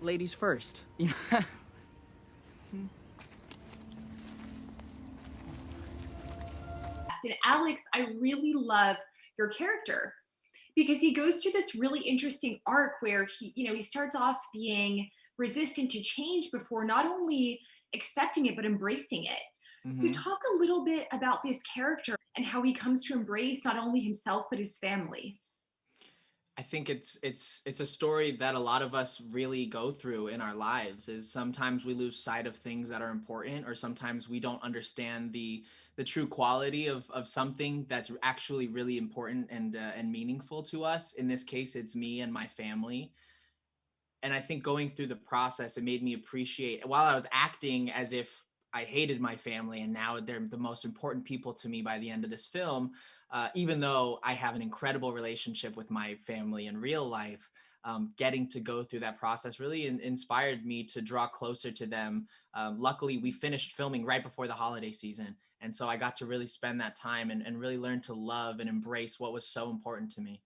ladies first. You know? And Alex, I really love your character because he goes through this really interesting arc where he starts off being resistant to change before not only accepting it but embracing it. So Hmm. talk a little bit about this character and how he comes to embrace not only himself but his family. I think it's a story that a lot of us really go through in our lives. Is sometimes we lose sight of things that are important, or sometimes we don't understand the true quality of something that's actually really important and meaningful to us. In this case, it's me and my family. And I think going through the process, it made me appreciate, while I was acting as if I hated my family and now they're the most important people to me by the end of this film, even though I have an incredible relationship with my family in real life. Getting to go through that process really inspired me to draw closer to them. Luckily, we finished filming right before the holiday season. And so I got to really spend that time and really learn to love and embrace what was so important to me.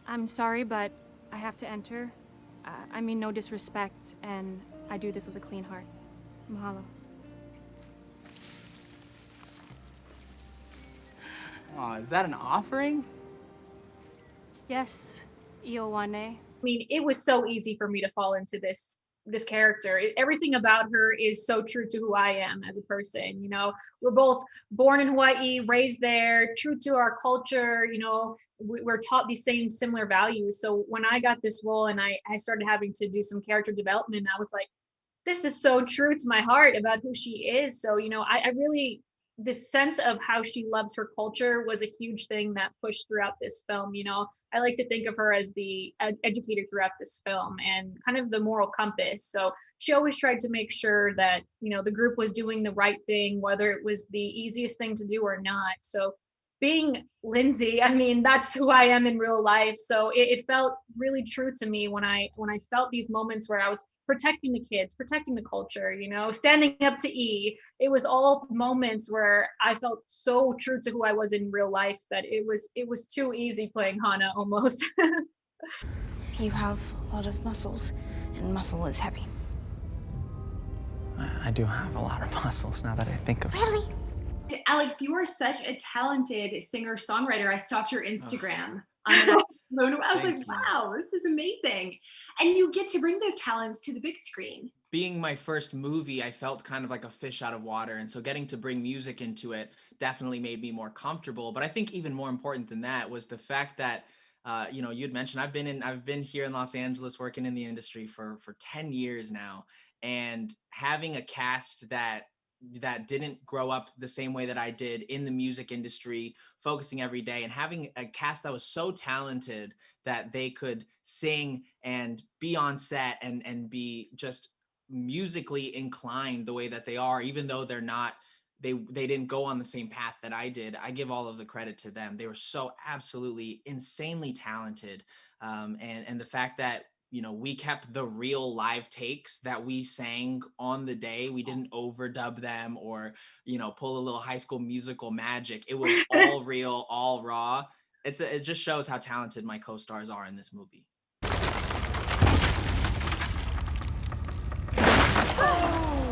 I'm sorry, but I have to enter. I mean no disrespect, and I do this with a clean heart. Mahalo. Oh, is that an offering? Yes, Ioane. Mean, it was so easy for me to fall into this character. Everything about her is so true to who I am as a person. We're both born in Hawaii, raised there, true to our culture. We're taught these same similar values. So when I got this role and I started having to do some character development, I was like, this is so true to my heart about who she is. So, I really, this sense of how she loves her culture was a huge thing that pushed throughout this film. I like to think of her as the educator throughout this film and kind of the moral compass. So she always tried to make sure that, the group was doing the right thing, whether it was the easiest thing to do or not. So being Lindsay, I mean, that's who I am in real life. So it felt really true to me when I felt these moments where I was protecting the kids, protecting the culture, standing up to E. It was all moments where I felt so true to who I was in real life that it was too easy playing Hana almost. You have a lot of muscles, and muscle is heavy. I do have a lot of muscles now that I think of it. Really? Alex, you are such a talented singer-songwriter. I stalked your Instagram. And I was like, Thank you. wow, this is amazing. And you get to bring those talents to the big screen. Being my first movie, I felt kind of like a fish out of water. And so getting to bring music into it definitely made me more comfortable. But I think even more important than that was the fact that, you'd mentioned I've been here in Los Angeles working in the industry for 10 years now. And having a cast that didn't grow up the same way that I did in the music industry, focusing every day, and having a cast that was so talented that they could sing and be on set and be just musically inclined the way that they are, even though they didn't go on the same path that I did. I give all of the credit to them. They were so absolutely insanely talented. And the fact that we kept the real live takes that we sang on the day. We didn't overdub them or, pull a little High School Musical magic. It was all real, all raw. It just shows how talented my co-stars are in this movie. Oh!